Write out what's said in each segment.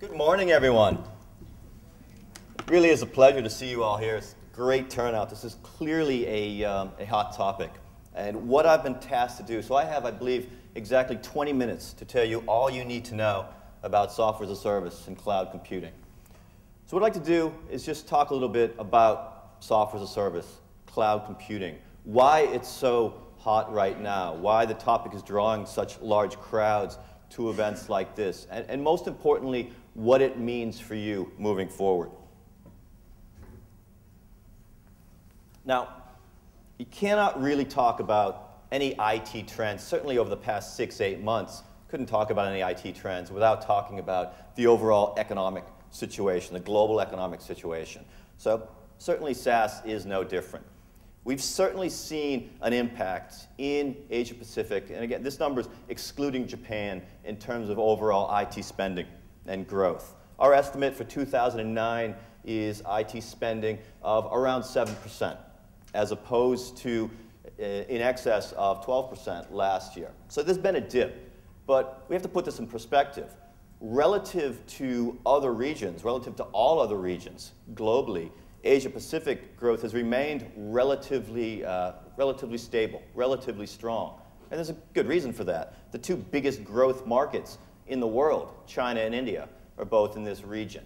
Good morning, everyone. It really is a pleasure to see you all here. It's a great turnout. This is clearly a hot topic. And what I've been tasked to do, so I have, I believe, exactly 20 minutes to tell you all you need to know about software as a service and cloud computing. So what I'd like to do is just talk a little bit about software as a service, cloud computing, why it's so hot right now, why the topic is drawing such large crowds to events like this, and most importantly, what it means for you moving forward. Now, you cannot really talk about any IT trends, certainly over the past 6-8 months, couldn't talk about any IT trends without talking about the overall economic situation, the global economic situation. So certainly SaaS is no different. We've certainly seen an impact in Asia Pacific, and again, this number is excluding Japan in terms of overall IT spending and growth. Our estimate for 2009 is IT spending of around 7%, as opposed to in excess of 12% last year. So there's been a dip, but we have to put this in perspective. Relative to other regions, relative to all other regions globally, Asia-Pacific growth has remained relatively stable, relatively strong. And there's a good reason for that. The two biggest growth markets in the world, China and India, are both in this region.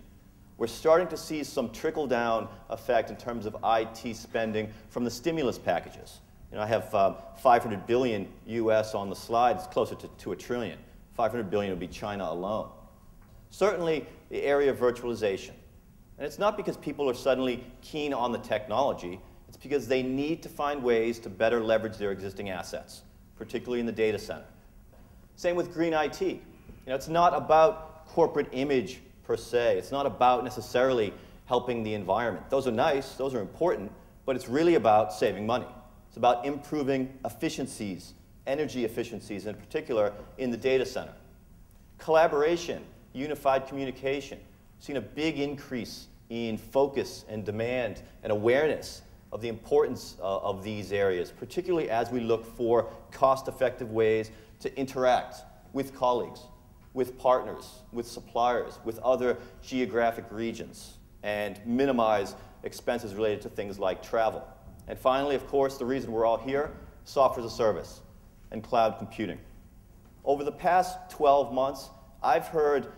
We're starting to see some trickle-down effect in terms of IT spending from the stimulus packages. You know, I have 500 billion US on the slide. It's closer to $1 trillion. 500 billion would be China alone. Certainly, the area of virtualization. And it's not because people are suddenly keen on the technology. It's because they need to find ways to better leverage their existing assets, particularly in the data center. Same with green IT. You know, it's not about corporate image per se. It's not about necessarily helping the environment. Those are nice, those are important, but it's really about saving money. It's about improving efficiencies, energy efficiencies in particular in the data center. Collaboration, unified communication. We've seen a big increase in focus and demand and awareness of the importance of these areas, particularly as we look for cost-effective ways to interact with colleagues, with partners, with suppliers, with other geographic regions, and minimize expenses related to things like travel. And finally, of course, the reason we're all here, software as a service and cloud computing. Over the past 12 months, I've heard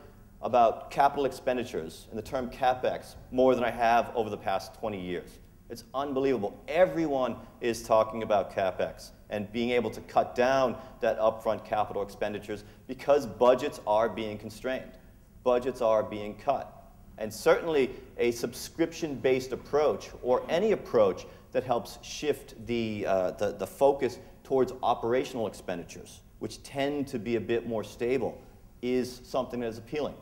about capital expenditures and the term CapEx more than I have over the past 20 years. It's unbelievable. Everyone is talking about CapEx and being able to cut down that upfront capital expenditures because budgets are being constrained. Budgets are being cut. And certainly a subscription-based approach or any approach that helps shift the focus towards operational expenditures, which tend to be a bit more stable, is something that is appealing.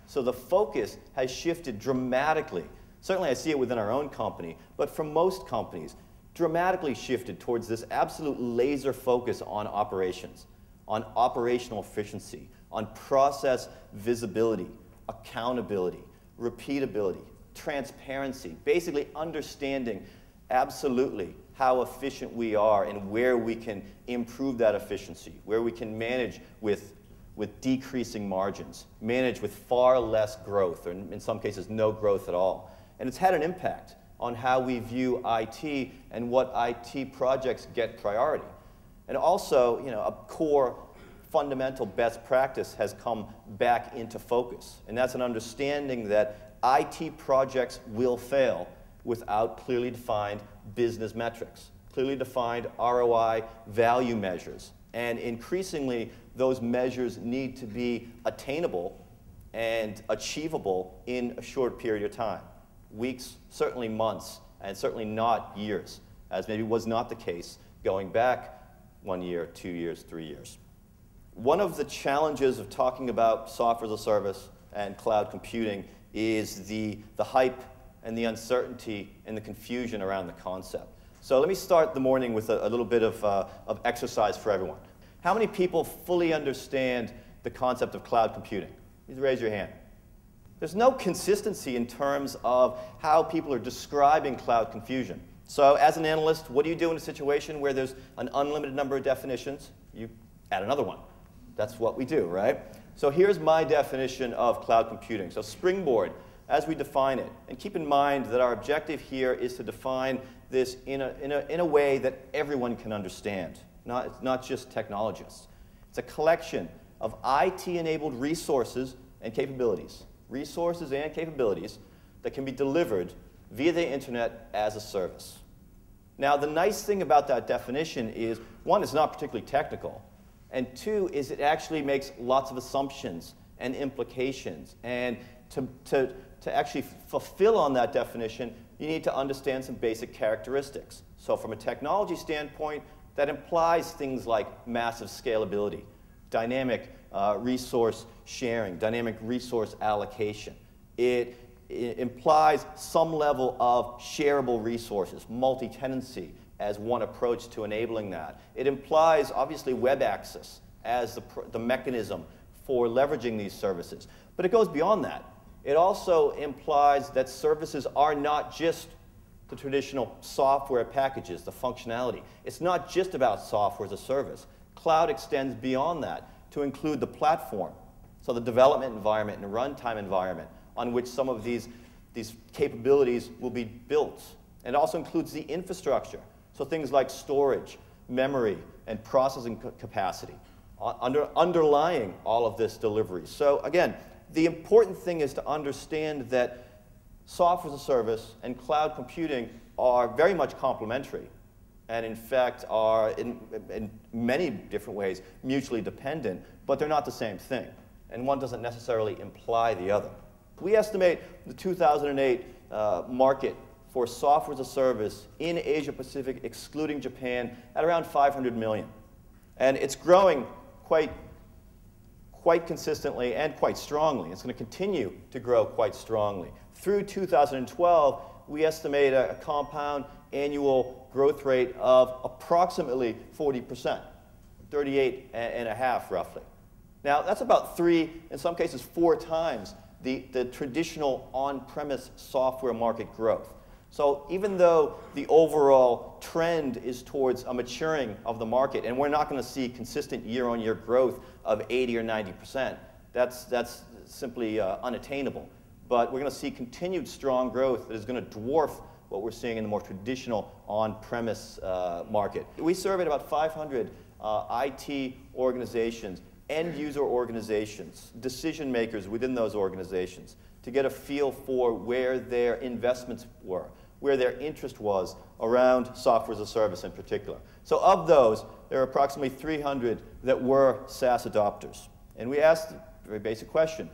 So the focus has shifted dramatically. Certainly I see it within our own company, but for most companies, dramatically shifted towards this absolute laser focus on operations, on operational efficiency, on process visibility, accountability, repeatability, transparency, basically understanding absolutely how efficient we are and where we can improve that efficiency, where we can manage with decreasing margins, manage with far less growth, or in some cases no growth at all. And it's had an impact on how we view IT and what IT projects get priority. And also, you know, a core fundamental best practice has come back into focus. And that's an understanding that IT projects will fail without clearly defined business metrics, clearly defined ROI value measures. And increasingly, those measures need to be attainable and achievable in a short period of time. Weeks, certainly months, and certainly not years, as maybe was not the case going back 1 year, 2 years, 3 years. One of the challenges of talking about software as a service and cloud computing is the hype and the uncertainty and the confusion around the concept. So let me start the morning with a little bit of exercise for everyone. How many people fully understand the concept of cloud computing? Please raise your hand. There's no consistency in terms of how people are describing cloud confusion. So as an analyst, what do you do in a situation where there's an unlimited number of definitions? You add another one. That's what we do, right? So here's my definition of cloud computing. So Springboard, as we define it, and keep in mind that our objective here is to define this in a way that everyone can understand, not just technologists. It's a collection of IT-enabled resources and capabilities that can be delivered via the internet as a service. Now, the nice thing about that definition is, one, it's not particularly technical, and two, is it actually makes lots of assumptions and implications. And to actually fulfill on that definition, you need to understand some basic characteristics. So from a technology standpoint, that implies things like massive scalability, dynamic resource sharing, dynamic resource allocation. It implies some level of shareable resources, multi-tenancy as one approach to enabling that. It implies, obviously, web access as the mechanism for leveraging these services. But it goes beyond that. It also implies that services are not just the traditional software packages, the functionality. It's not just about software as a service. Cloud extends beyond that to include the platform, so the development environment and runtime environment on which some of these capabilities will be built. And it also includes the infrastructure, so things like storage, memory, and processing capacity underlying all of this delivery. So again, the important thing is to understand that software as a service and cloud computing are very much complementary, and in fact are, in many different ways, mutually dependent, but they're not the same thing. And one doesn't necessarily imply the other. We estimate the 2008 market for software as a service in Asia Pacific, excluding Japan, at around 500 million. And it's growing quite consistently and quite strongly. It's going to continue to grow quite strongly. Through 2012, we estimate a compound annual growth rate of approximately 40%, 38.5 roughly. Now, that's about 3, in some cases 4 times the traditional on-premise software market growth. So even though the overall trend is towards a maturing of the market, and we're not going to see consistent year-on-year growth of 80 or 90%, that's simply unattainable. But we're going to see continued strong growth that is going to dwarf what we're seeing in the more traditional on-premise market. We surveyed about 500 IT organizations, end-user organizations, decision makers within those organizations, to get a feel for where their investments were, where their interest was around software as a service in particular. So of those, there are approximately 300 that were SaaS adopters. And we asked a very basic question: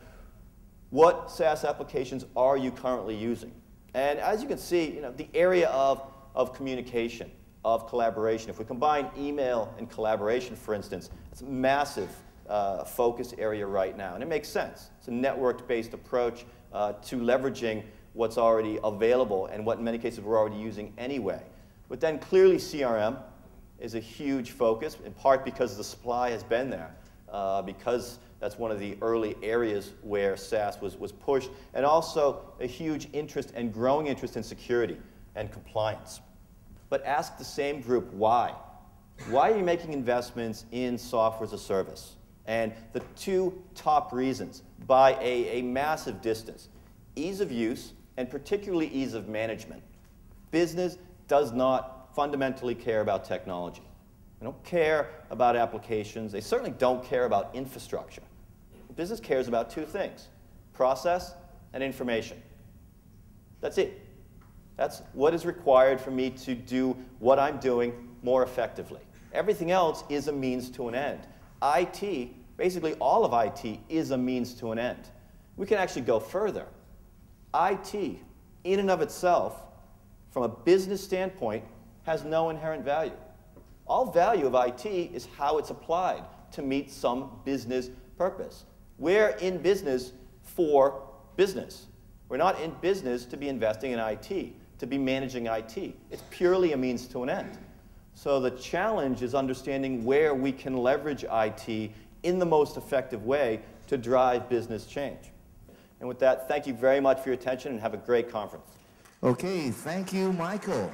what SaaS applications are you currently using? And as you can see, the area of communication, of collaboration, if we combine email and collaboration, for instance, it's a massive focus area right now. And it makes sense. It's a network-based approach to leveraging what's already available and what in many cases we're already using anyway. But then clearly CRM is a huge focus, in part because the supply has been there, because that's one of the early areas where SaaS was pushed, and also a huge interest and growing interest in security and compliance. But ask the same group why. Why are you making investments in software as a service? And the 2 top reasons, by a massive distance: ease of use, and particularly ease of management. Business does not fundamentally care about technology. They don't care about applications. They certainly don't care about infrastructure. Business cares about 2 things: process and information. That's it. That's what is required for me to do what I'm doing more effectively. Everything else is a means to an end. IT, basically all of IT, is a means to an end. We can actually go further. IT, in and of itself, from a business standpoint, has no inherent value. All value of IT is how it's applied to meet some business purpose. We're in business for business. We're not in business to be investing in IT, to be managing IT. It's purely a means to an end. So the challenge is understanding where we can leverage IT in the most effective way to drive business change. And with that, thank you very much for your attention and have a great conference. Okay, thank you, Michael.